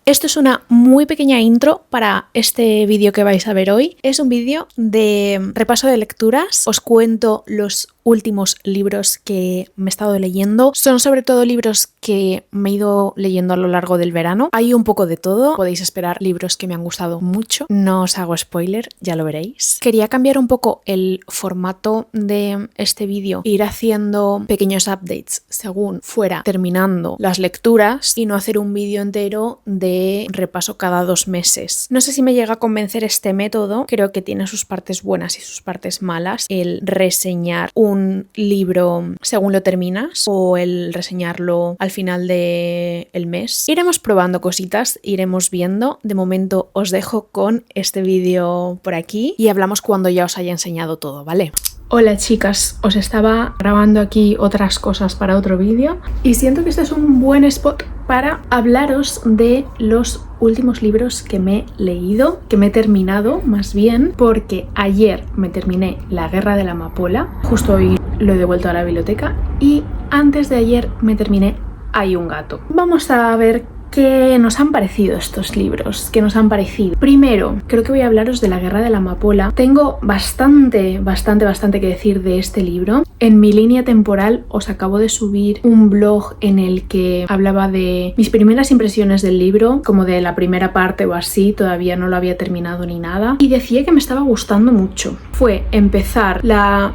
Esto es una muy pequeña intro para este vídeo que vais a ver hoy. Es un vídeo de repaso de lecturas. Os cuento los últimos libros que me he estado leyendo. Son sobre todo libros que me he ido leyendo a lo largo del verano. Hay un poco de todo. Podéis esperar libros que me han gustado mucho. No os hago spoiler, ya lo veréis. Quería cambiar un poco el formato de este vídeo, ir haciendo pequeños updates según fuera terminando las lecturas y no hacer un vídeo entero de repaso cada 2 meses. No sé si me llega a convencer este método. Creo que tiene sus partes buenas y sus partes malas. El reseñar un libro según lo terminas o el reseñarlo al final del mes. Iremos probando cositas, iremos viendo. De momento os dejo con este vídeo por aquí y hablamos cuando ya os haya enseñado todo, ¿vale? Hola chicas, os estaba grabando aquí otras cosas para otro vídeo y siento que este es un buen spot para hablaros de los últimos libros que me he leído, que me he terminado más bien, porque ayer me terminé La Guerra de la Amapola, justo hoy lo he devuelto a la biblioteca, y antes de ayer me terminé Hay un gato. Vamos a ver ¿qué nos han parecido estos libros? ¿Qué nos han parecido? Primero, creo que voy a hablaros de La Guerra de la Amapola. Tengo bastante que decir de este libro. En mi línea temporal os acabo de subir un blog en el que hablaba de mis primeras impresiones del libro, como de la primera parte o así, todavía no lo había terminado ni nada, y decía que me estaba gustando mucho. No fue empezar la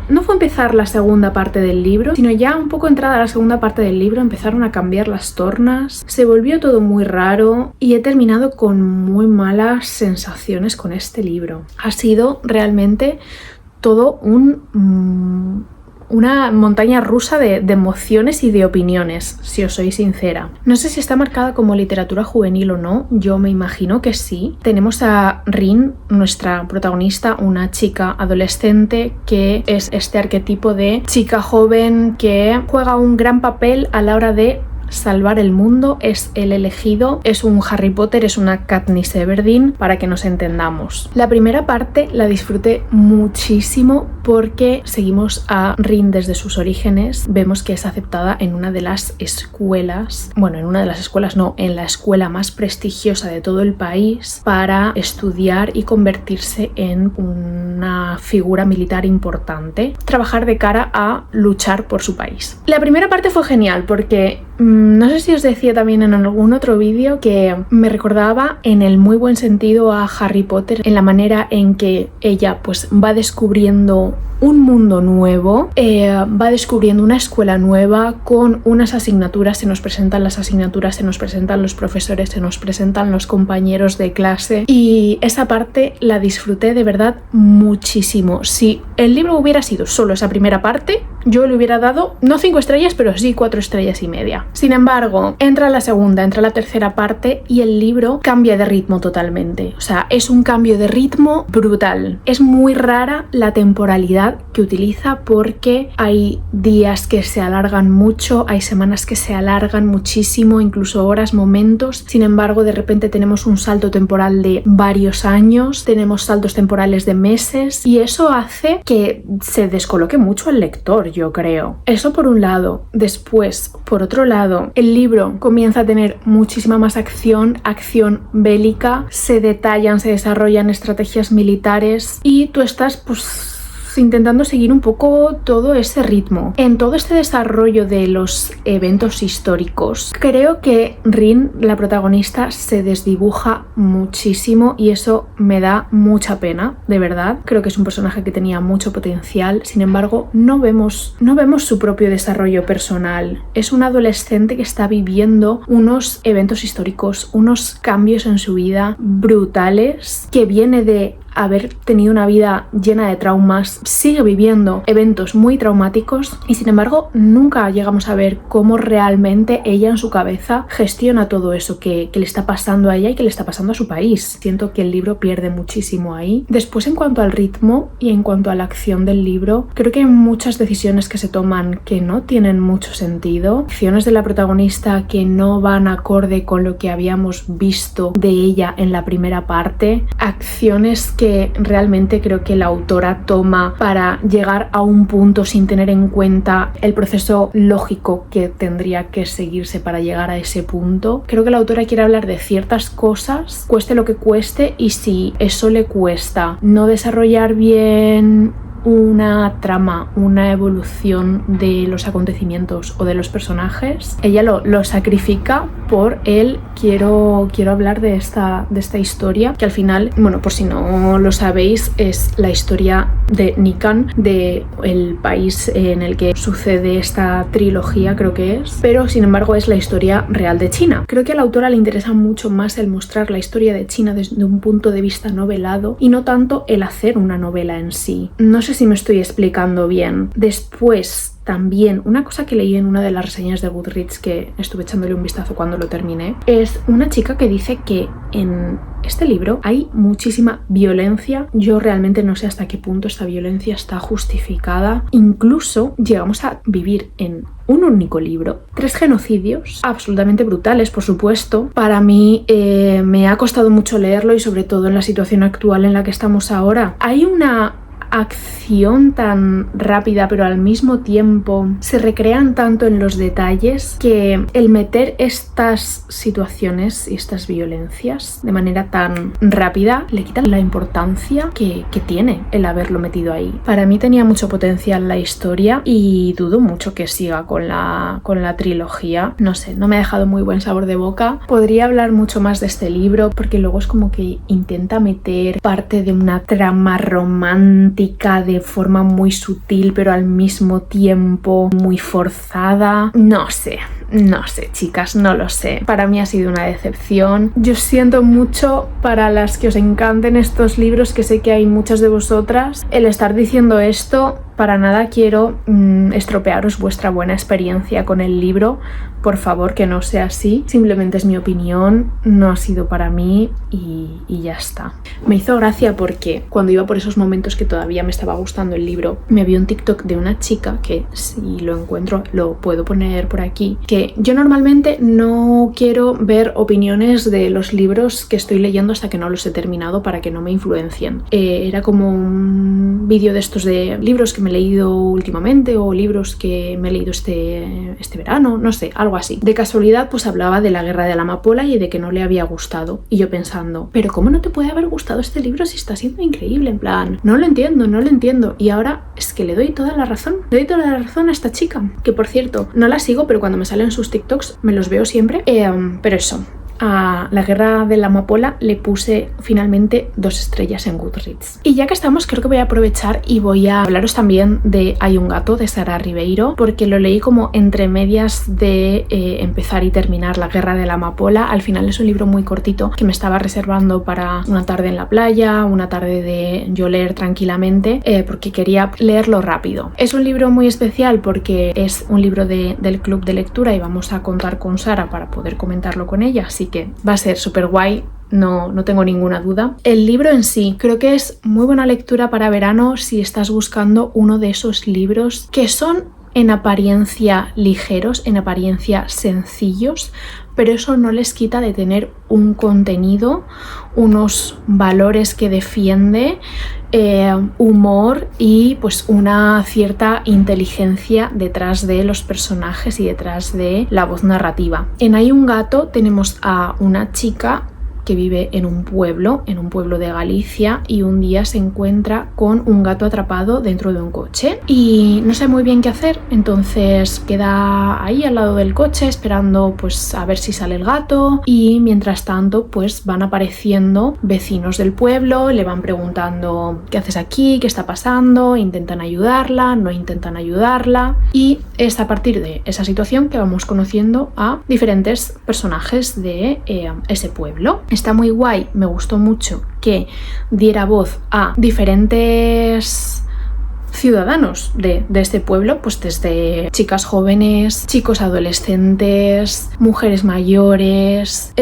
segunda parte del libro, sino ya un poco entrada a la segunda parte del libro empezaron a cambiar las tornas, se volvió todo muy raro y he terminado con muy malas sensaciones con este libro. Ha sido realmente todo una montaña rusa de emociones y de opiniones, si os soy sincera. No sé si está marcada como literatura juvenil o no, yo me imagino que sí. Tenemos a Rin, nuestra protagonista, una chica adolescente que es este arquetipo de chica joven que juega un gran papel a la hora de salvar el mundo, es el elegido, es un Harry Potter, es una Katniss Everdeen, para que nos entendamos. La primera parte la disfruté muchísimo porque seguimos a Rin desde sus orígenes, vemos que es aceptada en una de las escuelas, bueno, en una de las escuelas no, en la escuela más prestigiosa de todo el país para estudiar y convertirse en una figura militar importante, trabajar de cara a luchar por su país. La primera parte fue genial porque no sé si os decía también en algún otro vídeo que me recordaba en el muy buen sentido a Harry Potter, en la manera en que ella pues va descubriendo un mundo nuevo, va descubriendo una escuela nueva con unas asignaturas, se nos presentan las asignaturas, se nos presentan los profesores, se nos presentan los compañeros de clase y esa parte la disfruté de verdad muchísimo. Si el libro hubiera sido solo esa primera parte, yo le hubiera dado no 5 estrellas, pero sí 4,5 estrellas. Sin embargo, entra la segunda, entra la tercera parte y el libro cambia de ritmo totalmente. O sea, es un cambio de ritmo brutal. Es muy rara la temporalidad que utiliza porque hay días que se alargan mucho, hay semanas que se alargan muchísimo, incluso horas, momentos. Sin embargo, de repente tenemos un salto temporal de varios años, tenemos saltos temporales de meses y eso hace que se descoloque mucho al lector, yo creo. Eso por un lado. Después, por otro lado, el libro comienza a tener muchísima más acción bélica, se detallan, se desarrollan estrategias militares y tú estás pues intentando seguir un poco todo ese ritmo. En todo este desarrollo de los eventos históricos, creo que Rin, la protagonista, se desdibuja muchísimo y eso me da mucha pena, de verdad. Creo que es un personaje que tenía mucho potencial, sin embargo, no vemos su propio desarrollo personal. Es un adolescente que está viviendo unos eventos históricos, unos cambios en su vida brutales, que viene de haber tenido una vida llena de traumas, sigue viviendo eventos muy traumáticos y sin embargo nunca llegamos a ver cómo realmente ella en su cabeza gestiona todo eso que le está pasando a ella y que le está pasando a su país. Siento que el libro pierde muchísimo ahí. Después, en cuanto al ritmo y en cuanto a la acción del libro, creo que hay muchas decisiones que se toman que no tienen mucho sentido, acciones de la protagonista que no van acorde con lo que habíamos visto de ella en la primera parte, acciones que que realmente creo que la autora toma para llegar a un punto sin tener en cuenta el proceso lógico que tendría que seguirse para llegar a ese punto. Creo que la autora quiere hablar de ciertas cosas, cueste lo que cueste, y si eso le cuesta no desarrollar bien una trama, una evolución de los acontecimientos o de los personajes, ella lo sacrifica por el quiero hablar de esta historia, que al final, bueno, por si no lo sabéis, es la historia de Nikan, de el país en el que sucede esta trilogía, creo que es, pero sin embargo es la historia real de China. Creo que a la autora le interesa mucho más el mostrar la historia de China desde un punto de vista novelado y no tanto el hacer una novela en sí. No sé si me estoy explicando bien. Después, también, una cosa que leí en una de las reseñas de Goodreads, que estuve echándole un vistazo cuando lo terminé, es una chica que dice que en este libro hay muchísima violencia. Yo realmente no sé hasta qué punto esta violencia está justificada. Incluso llegamos a vivir en un único libro 3 genocidios absolutamente brutales, por supuesto. Para mí me ha costado mucho leerlo, y sobre todo en la situación actual en la que estamos ahora. Hay una acción tan rápida, pero al mismo tiempo se recrean tanto en los detalles, que el meter estas situaciones y estas violencias de manera tan rápida le quitan la importancia que tiene el haberlo metido ahí. Para mí tenía mucho potencial la historia y dudo mucho que siga con la trilogía. No sé, no me ha dejado muy buen sabor de boca. Podría hablar mucho más de este libro, porque luego es como que intenta meter parte de una trama romántica de forma muy sutil, pero al mismo tiempo muy forzada. No sé, chicas, no lo sé. Para mí ha sido una decepción. Yo siento mucho para las que os encanten estos libros, que sé que hay muchas de vosotras, el estar diciendo esto. Para nada quiero estropearos vuestra buena experiencia con el libro. Por favor, que no sea así. Simplemente es mi opinión, no ha sido para mí y ya está. Me hizo gracia porque cuando iba por esos momentos que todavía me estaba gustando el libro, me vi un TikTok de una chica, que si lo encuentro lo puedo poner por aquí, que yo normalmente no quiero ver opiniones de los libros que estoy leyendo hasta que no los he terminado, para que no me influencien. Era como un vídeo de estos de libros que me he leído últimamente, o libros que me he leído este verano, no sé, algo así. De casualidad pues hablaba de la Guerra de la Amapola y de que no le había gustado, y yo pensando, pero ¿cómo no te puede haber gustado este libro si está siendo increíble? En plan, no lo entiendo, y ahora es que le doy toda la razón a esta chica, que por cierto no la sigo, pero cuando me salen sus TikToks me los veo siempre. Pero eso, a La Guerra de la Amapola le puse finalmente 2 estrellas en Goodreads. Y ya que estamos, creo que voy a aprovechar y voy a hablaros también de Hay un gato, de Sara Ribeiro, porque lo leí como entre medias de empezar y terminar La Guerra de la Amapola. Al final es un libro muy cortito que me estaba reservando para una tarde en la playa, una tarde de yo leer tranquilamente, porque quería leerlo rápido. Es un libro muy especial porque es un libro del club de lectura, y vamos a contar con Sara para poder comentarlo con ella, así que va a ser súper guay. No tengo ninguna duda. El libro en sí creo que es muy buena lectura para verano si estás buscando uno de esos libros que son en apariencia ligeros, en apariencia sencillos, pero eso no les quita de tener un contenido, unos valores que defiende, humor y pues una cierta inteligencia detrás de los personajes y detrás de la voz narrativa. En Hay un gato tenemos a una chica que vive en un pueblo de Galicia, y un día se encuentra con un gato atrapado dentro de un coche y no sabe muy bien qué hacer, entonces queda ahí al lado del coche esperando pues a ver si sale el gato, y mientras tanto pues van apareciendo vecinos del pueblo, le van preguntando ¿qué haces aquí? ¿Qué está pasando? Intentan ayudarla, no intentan ayudarla, y es a partir de esa situación que vamos conociendo a diferentes personajes de ese pueblo. Está muy guay, me gustó mucho que diera voz a diferentes ciudadanos de este pueblo, pues desde chicas jóvenes, chicos adolescentes, mujeres mayores,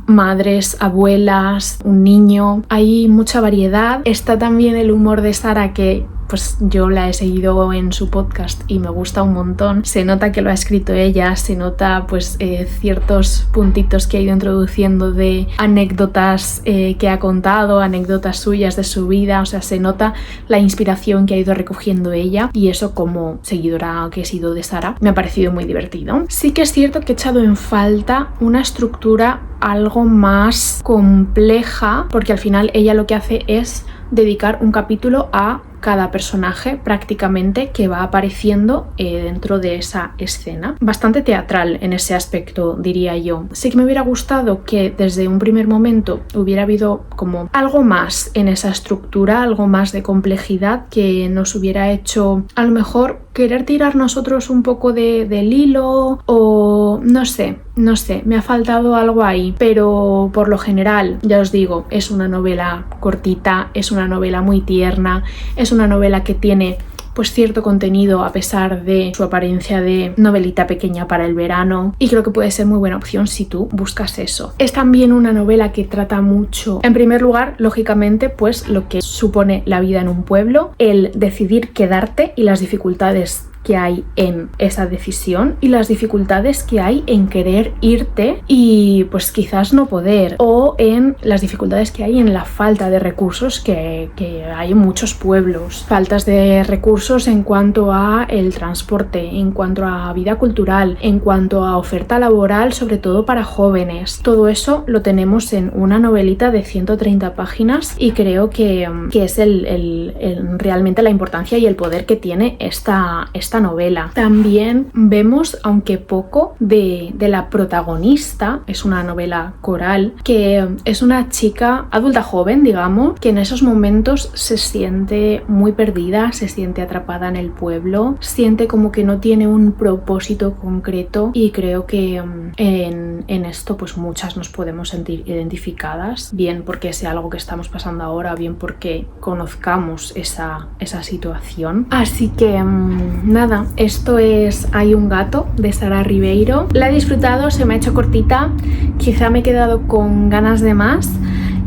madres, abuelas, un niño. Hay mucha variedad. Está también el humor de Sara, que pues yo la he seguido en su podcast y me gusta un montón. Se nota que lo ha escrito ella, se nota pues ciertos puntitos que ha ido introduciendo de anécdotas que ha contado, anécdotas suyas de su vida, o sea, se nota la inspiración que ha ido recogiendo ella, y eso, como seguidora que he sido de Sara, me ha parecido muy divertido. Sí que es cierto que he echado en falta una estructura algo más compleja, porque al final ella lo que hace es dedicar un capítulo a cada personaje prácticamente que va apareciendo dentro de esa escena. Bastante teatral en ese aspecto, diría yo. Sí que me hubiera gustado que desde un primer momento hubiera habido como algo más en esa estructura, algo más de complejidad que nos hubiera hecho a lo mejor querer tirar nosotros un poco del hilo, o no sé, me ha faltado algo ahí, pero por lo general, ya os digo, es una novela cortita, es una novela muy tierna, es una novela que tiene pues cierto contenido a pesar de su apariencia de novelita pequeña para el verano, y creo que puede ser muy buena opción si tú buscas eso. Es también una novela que trata mucho, en primer lugar, lógicamente, pues lo que supone la vida en un pueblo, el decidir quedarte y las dificultades que hay en esa decisión y las dificultades que hay en querer irte y pues quizás no poder, o en las dificultades que hay en la falta de recursos que hay en muchos pueblos, faltas de recursos en cuanto a el transporte, en cuanto a vida cultural, en cuanto a oferta laboral, sobre todo para jóvenes. Todo eso lo tenemos en una novelita de 130 páginas y creo que es realmente la importancia y el poder que tiene esta novela. También vemos, aunque poco, de la protagonista. Es una novela coral, que es una chica adulta joven, digamos, que en esos momentos se siente muy perdida, se siente atrapada en el pueblo, siente como que no tiene un propósito concreto, y creo que en esto pues muchas nos podemos sentir identificadas, bien porque sea algo que estamos pasando ahora, bien porque conozcamos esa situación. Así que nada, esto es Hay un gato, de Sara Ribeiro. La he disfrutado, se me ha hecho cortita, quizá me he quedado con ganas de más,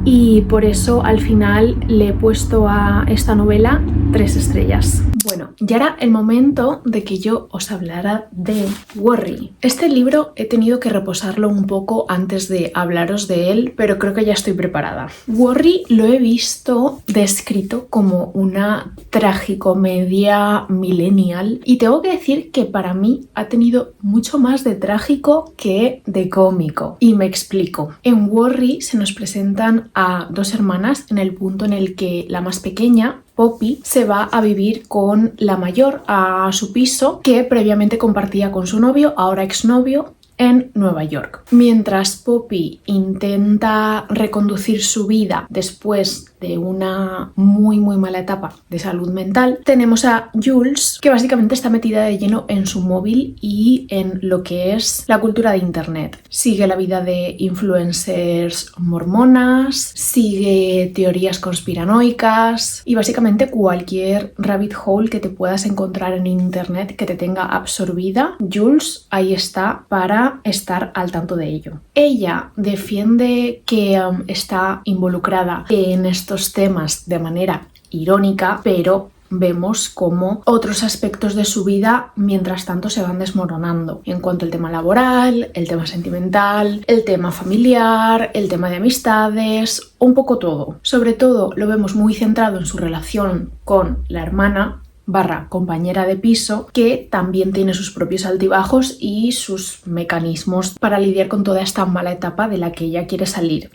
y por eso al final le he puesto a esta novela 3 estrellas. Bueno, ya era el momento de que yo os hablara de Worry. Este libro he tenido que reposarlo un poco antes de hablaros de él, pero creo que ya estoy preparada. Worry lo he visto descrito como una tragicomedia millennial, y tengo que decir que para mí ha tenido mucho más de trágico que de cómico. Y me explico. En Worry se nos presentan a 2 hermanas en el punto en el que la más pequeña, Poppy, se va a vivir con la mayor a su piso que previamente compartía con su novio, ahora exnovio, en Nueva York. Mientras Poppy intenta reconducir su vida después de una muy mala etapa de salud mental, tenemos a Jules, que básicamente está metida de lleno en su móvil y en lo que es la cultura de internet. Sigue la vida de influencers mormonas, sigue teorías conspiranoicas y básicamente cualquier rabbit hole que te puedas encontrar en internet que te tenga absorbida, Jules ahí está para estar al tanto de ello. Ella defiende que está involucrada en estos temas de manera irónica, pero vemos cómo otros aspectos de su vida mientras tanto se van desmoronando en cuanto al tema laboral, el tema sentimental, el tema familiar, el tema de amistades, un poco todo. Sobre todo lo vemos muy centrado en su relación con la hermana / compañera de piso, que también tiene sus propios altibajos y sus mecanismos para lidiar con toda esta mala etapa de la que ella quiere salir.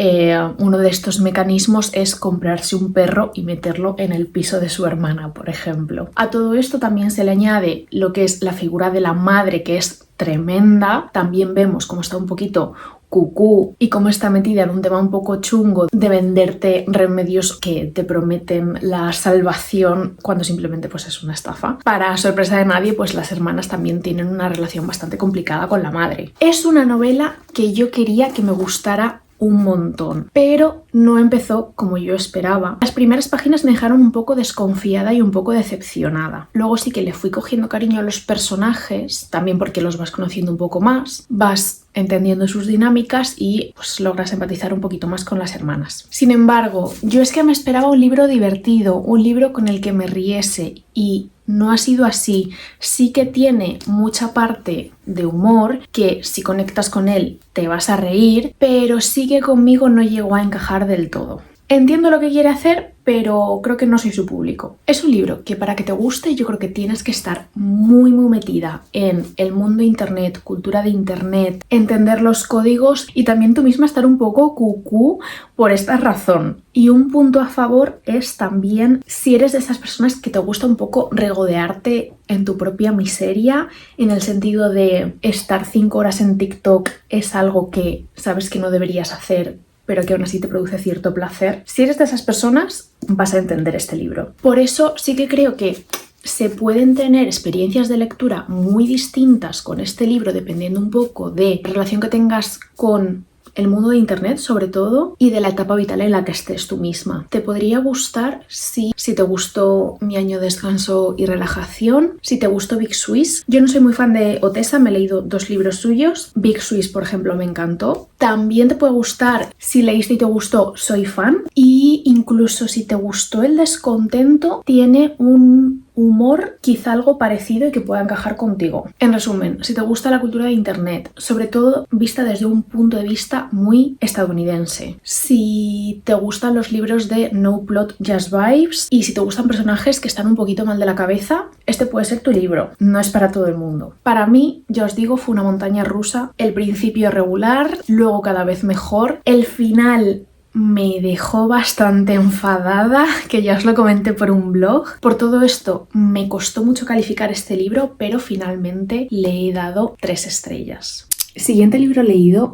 Uno de estos mecanismos es comprarse un perro y meterlo en el piso de su hermana, por ejemplo. A todo esto también se le añade lo que es la figura de la madre, que es tremenda. También vemos cómo está un poquito cucú y cómo está metida en un tema un poco chungo de venderte remedios que te prometen la salvación cuando simplemente pues es una estafa. Para sorpresa de nadie, pues las hermanas también tienen una relación bastante complicada con la madre. Es una novela que yo quería que me gustara un montón, pero no empezó como yo esperaba. Las primeras páginas me dejaron un poco desconfiada y un poco decepcionada. Luego sí que le fui cogiendo cariño a los personajes, también porque los vas conociendo un poco más, vas entendiendo sus dinámicas y pues logras empatizar un poquito más con las hermanas. Sin embargo, yo es que me esperaba un libro divertido, un libro con el que me riese, y no ha sido así. Sí que tiene mucha parte de humor, que si conectas con él te vas a reír, pero sí que conmigo no llegó a encajar del todo. Entiendo lo que quiere hacer, pero creo que no soy su público. Es un libro que para que te guste yo creo que tienes que estar muy metida en el mundo de internet, cultura de internet, entender los códigos y también tú misma estar un poco cucú por esta razón. Y un punto a favor es también si eres de esas personas que te gusta un poco regodearte en tu propia miseria, en el sentido de estar 5 horas en TikTok es algo que sabes que no deberías hacer, pero que aún así te produce cierto placer. Si eres de esas personas, vas a entender este libro. Por eso sí que creo que se pueden tener experiencias de lectura muy distintas con este libro, dependiendo un poco de la relación que tengas con el mundo de internet, sobre todo, y de la etapa vital en la que estés tú misma. Te podría gustar si te gustó Mi año de descanso y relajación, si te gustó Big Swiss. Yo no soy muy fan de Otessa, me he leído 2 libros suyos. Big Swiss, por ejemplo, me encantó. También te puede gustar si leíste y te gustó Soy fan, y incluso si te gustó El descontento, tiene un humor quizá algo parecido y que pueda encajar contigo. En resumen, si te gusta la cultura de internet, sobre todo vista desde un punto de vista muy estadounidense, si te gustan los libros de No Plot Just Vibes y si te gustan personajes que están un poquito mal de la cabeza, este puede ser tu libro. No es para todo el mundo. Para mí, ya os digo, fue una montaña rusa. El principio regular, luego cada vez mejor. El final me dejó bastante enfadada, que ya os lo comenté por un blog. Por todo esto me costó mucho calificar este libro, pero finalmente le he dado 3 estrellas. Siguiente libro leído,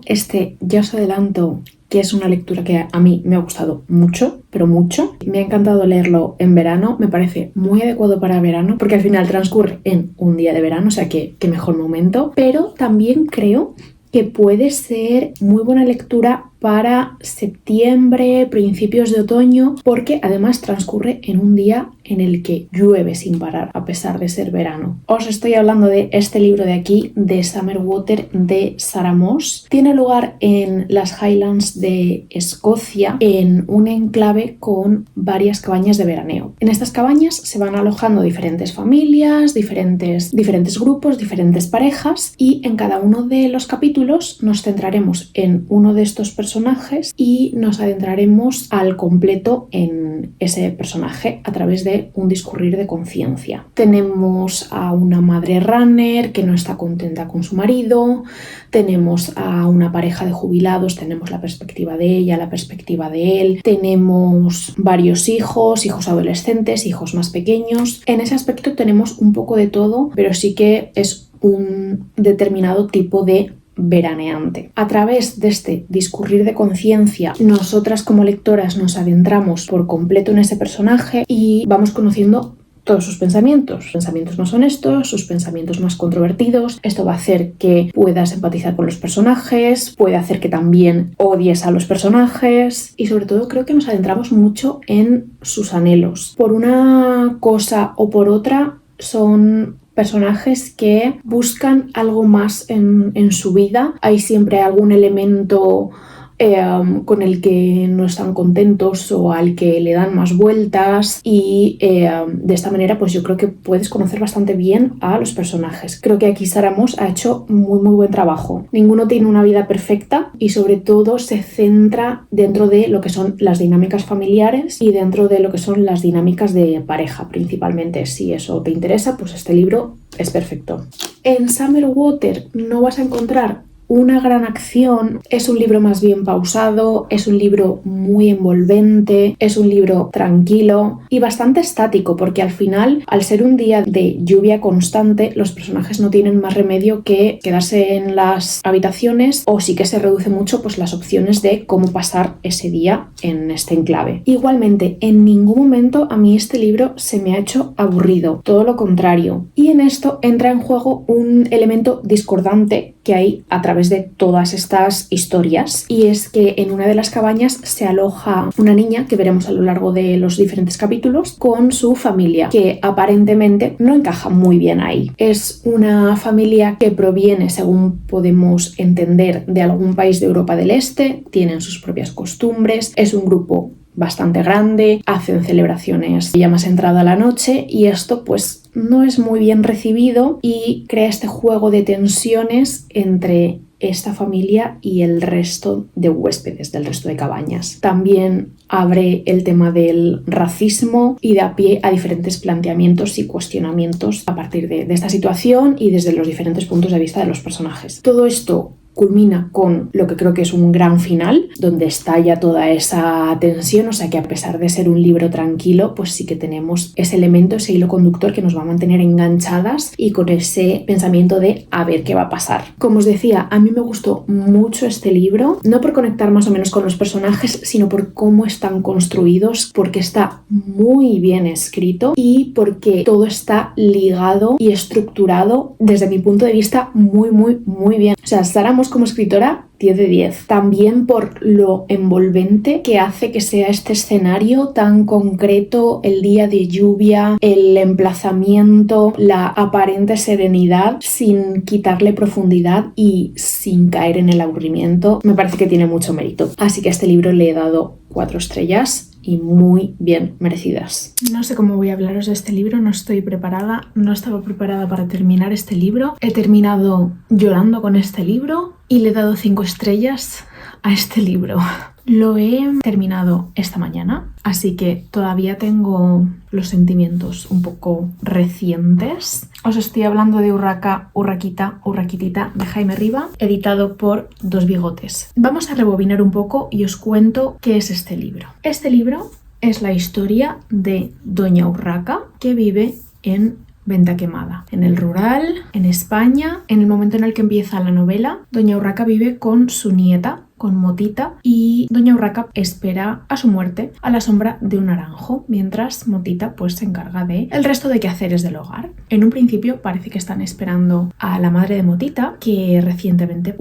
ya os adelanto que es una lectura que a mí me ha gustado mucho, pero mucho. Me ha encantado leerlo en verano, me parece muy adecuado para verano, porque al final transcurre en un día de verano, o sea que qué mejor momento. Pero también creo que puede ser muy buena lectura para septiembre, principios de otoño, porque además transcurre en un día en el que llueve sin parar, a pesar de ser verano. Os estoy hablando de este libro de aquí, de Summer Water, de Sarah Moss. Tiene lugar en las Highlands de Escocia, en un enclave con varias cabañas de veraneo. En estas cabañas se van alojando diferentes familias, diferentes grupos, diferentes parejas, y en cada uno de los capítulos nos centraremos en uno de estos personajes y nos adentraremos al completo en ese personaje a través de un discurrir de conciencia. Tenemos a una madre runner que no está contenta con su marido, tenemos a una pareja de jubilados, tenemos la perspectiva de ella, la perspectiva de él, tenemos varios hijos adolescentes, hijos más pequeños. En ese aspecto tenemos un poco de todo, pero sí que es un determinado tipo de veraneante. A través de este discurrir de conciencia, nosotras como lectoras nos adentramos por completo en ese personaje y vamos conociendo todos sus pensamientos más honestos, sus pensamientos más controvertidos. Esto va a hacer que puedas empatizar con los personajes, puede hacer que también odies a los personajes y sobre todo creo que nos adentramos mucho en sus anhelos. Por una cosa o por otra son personajes que buscan algo más en su vida. Hay siempre algún elemento con el que no están contentos o al que le dan más vueltas y de esta manera pues yo creo que puedes conocer bastante bien a los personajes. Creo que aquí Sarah Moss ha hecho muy buen trabajo. Ninguno tiene una vida perfecta y sobre todo se centra dentro de lo que son las dinámicas familiares y dentro de lo que son las dinámicas de pareja principalmente. Si eso te interesa, pues este libro es perfecto. En Summer Water no vas a encontrar una gran acción, es un libro más bien pausado, es un libro muy envolvente, es un libro tranquilo y bastante estático, porque al final, al ser un día de lluvia constante, los personajes no tienen más remedio que quedarse en las habitaciones, o sí que se reduce mucho pues las opciones de cómo pasar ese día en este enclave. Igualmente, en ningún momento a mí este libro se me ha hecho aburrido, todo lo contrario. Y en esto entra en juego un elemento discordante que hay a través de todas estas historias, y es que en una de las cabañas se aloja una niña que veremos a lo largo de los diferentes capítulos con su familia, que aparentemente no encaja muy bien ahí. Es una familia que proviene, según podemos entender, de algún país de Europa del Este, tienen sus propias costumbres, es un grupo bastante grande, hacen celebraciones ya más entrada la noche, y esto pues no es muy bien recibido y crea este juego de tensiones entre esta familia y el resto de huéspedes del resto de cabañas. También abre el tema del racismo y da pie a diferentes planteamientos y cuestionamientos a partir de esta situación y desde los diferentes puntos de vista de los personajes. Todo esto culmina con lo que creo que es un gran final, donde estalla toda esa tensión, o sea que a pesar de ser un libro tranquilo, pues sí que tenemos ese elemento, ese hilo conductor que nos va a mantener enganchadas y con ese pensamiento de a ver qué va a pasar. Como os decía, a mí me gustó mucho este libro, no por conectar más o menos con los personajes, sino por cómo están construidos, porque está muy bien escrito y porque todo está ligado y estructurado desde mi punto de vista muy bien. O sea, Sarah Moss como escritora, 10 de 10. También por lo envolvente que hace que sea este escenario tan concreto, el día de lluvia, el emplazamiento, la aparente serenidad sin quitarle profundidad y sin caer en el aburrimiento. Me parece que tiene mucho mérito. Así que a este libro le he dado 4 estrellas y muy bien merecidas. No sé cómo voy a hablaros de este libro, no estoy preparada, no estaba preparada para terminar este libro. He terminado llorando con este libro y le he dado 5 estrellas a este libro. Lo he terminado esta mañana, así que todavía tengo los sentimientos un poco recientes. Os estoy hablando de Urraquitita de Jaime Riba, editado por Dos Bigotes. Vamos a rebobinar un poco y os cuento qué es este libro. Este libro es la historia de Doña Urraca, que vive en Venta Quemada, en el rural, en España. En el momento en el que empieza la novela, Doña Urraca vive con su nieta, con Motita, y Doña Urraca espera a su muerte a la sombra de un naranjo, mientras Motita pues se encarga de el resto de quehaceres del hogar. En un principio parece que están esperando a la madre de Motita, que recientemente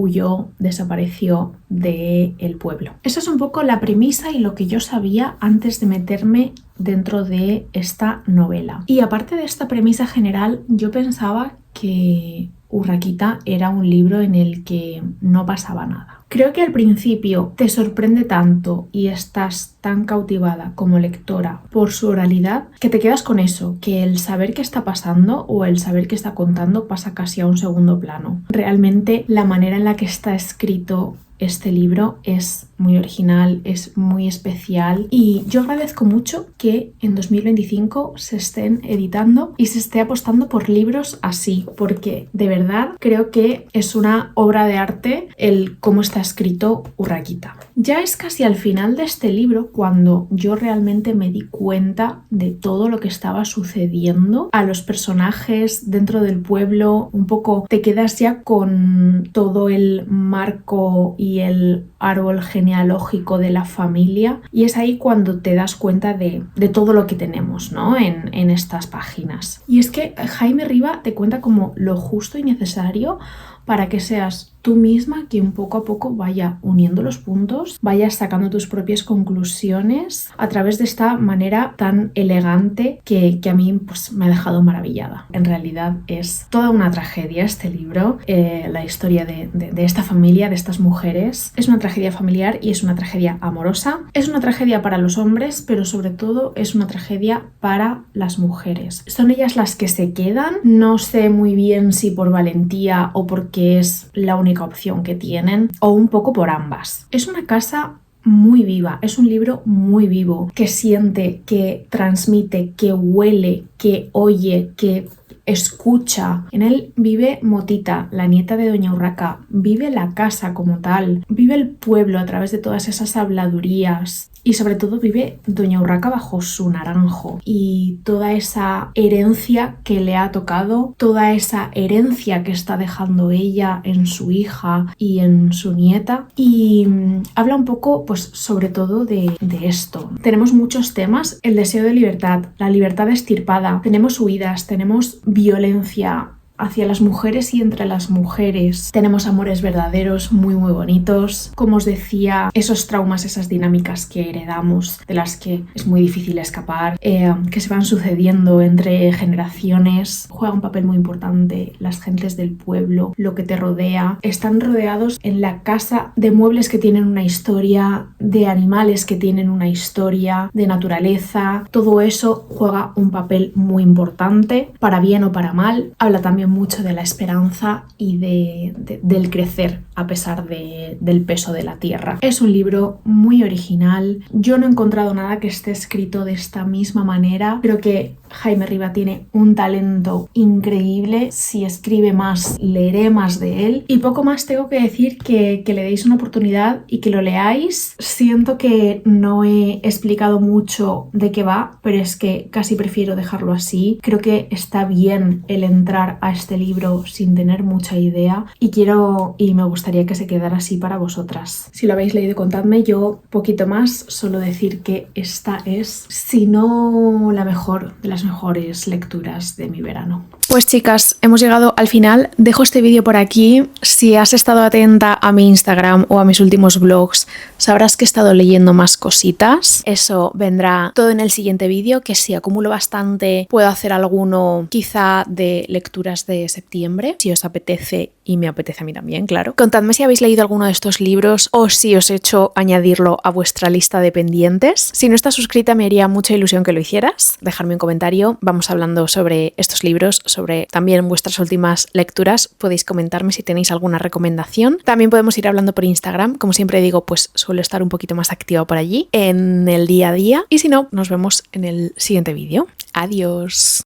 desapareció del pueblo. Esa es un poco la premisa y lo que yo sabía antes de meterme dentro de esta novela. Y aparte de esta premisa general, yo pensaba que Urraquita era un libro en el que no pasaba nada. Creo que al principio te sorprende tanto y estás tan cautivada como lectora por su oralidad que te quedas con eso, que el saber qué está pasando o el saber qué está contando pasa casi a un segundo plano. Realmente la manera en la que está escrito este libro es muy original, es muy especial, y yo agradezco mucho que en 2025 se estén editando y se esté apostando por libros así, porque de verdad creo que es una obra de arte el cómo está escrito Urraquita. Ya es casi al final de este libro cuando yo realmente me di cuenta de todo lo que estaba sucediendo a los personajes dentro del pueblo. Un poco te quedas ya con todo el marco y el árbol genealógico de la familia, y es ahí cuando te das cuenta de todo lo que tenemos, ¿no? en estas páginas. Y es que Jaime Riba te cuenta como lo justo y necesario para que seas tú misma quien poco a poco vaya uniendo los puntos, vayas sacando tus propias conclusiones a través de esta manera tan elegante que a mí pues, me ha dejado maravillada. En realidad es toda una tragedia este libro, la historia de esta familia, de estas mujeres. Es una tragedia familiar y es una tragedia amorosa. Es una tragedia para los hombres, pero sobre todo es una tragedia para las mujeres. Son ellas las que se quedan, no sé muy bien si por valentía o porque es la única opción que tienen, o un poco por ambas. Es una casa muy viva, es un libro muy vivo, que siente, que transmite, que huele, que oye, que escucha. En él vive Motita, la nieta de Doña Urraca, vive la casa como tal, vive el pueblo a través de todas esas habladurías. Y sobre todo vive Doña Urraca bajo su naranjo y toda esa herencia que le ha tocado, toda esa herencia que está dejando ella en su hija y en su nieta. Y habla un poco, pues, sobre todo de esto. Tenemos muchos temas: el deseo de libertad, la libertad extirpada, tenemos huidas, tenemos violencia hacia las mujeres y entre las mujeres. Tenemos amores verdaderos muy bonitos. Como os decía, esos traumas, esas dinámicas que heredamos, de las que es muy difícil escapar, que se van sucediendo entre generaciones, juega un papel muy importante las gentes del pueblo, lo que te rodea. Están rodeados en la casa de muebles que tienen una historia, de animales que tienen una historia, de naturaleza. Todo eso juega un papel muy importante, para bien o para mal. Habla también mucho de la esperanza y del crecer a pesar del peso de la tierra. Es un libro muy original. Yo no he encontrado nada que esté escrito de esta misma manera. Creo que Jaime Riba tiene un talento increíble. Si escribe más, leeré más de él. Y poco más tengo que decir, que le deis una oportunidad y que lo leáis. Siento que no he explicado mucho de qué va, pero es que casi prefiero dejarlo así. Creo que está bien el entrar a este libro sin tener mucha idea y me gustaría que se quedara así para vosotras. Si lo habéis leído, contadme. Yo poquito más, solo decir que esta es, si no la mejor, de las mejores lecturas de mi verano. Pues chicas, hemos llegado al final. Dejo este vídeo por aquí. Si has estado atenta a mi Instagram o a mis últimos vlogs, sabrás que he estado leyendo más cositas. Eso vendrá todo en el siguiente vídeo, que si acumulo bastante puedo hacer alguno quizá de lecturas de septiembre, si os apetece y me apetece a mí también, claro. Contadme si habéis leído alguno de estos libros o si os he hecho añadirlo a vuestra lista de pendientes. Si no estás suscrita, me haría mucha ilusión que lo hicieras. Dejadme un comentario. Vamos hablando sobre estos libros, sobre también vuestras últimas lecturas. Podéis comentarme si tenéis alguna recomendación. También podemos ir hablando por Instagram. Como siempre digo, pues suelo estar un poquito más activa por allí en el día a día. Y si no, nos vemos en el siguiente vídeo. Adiós.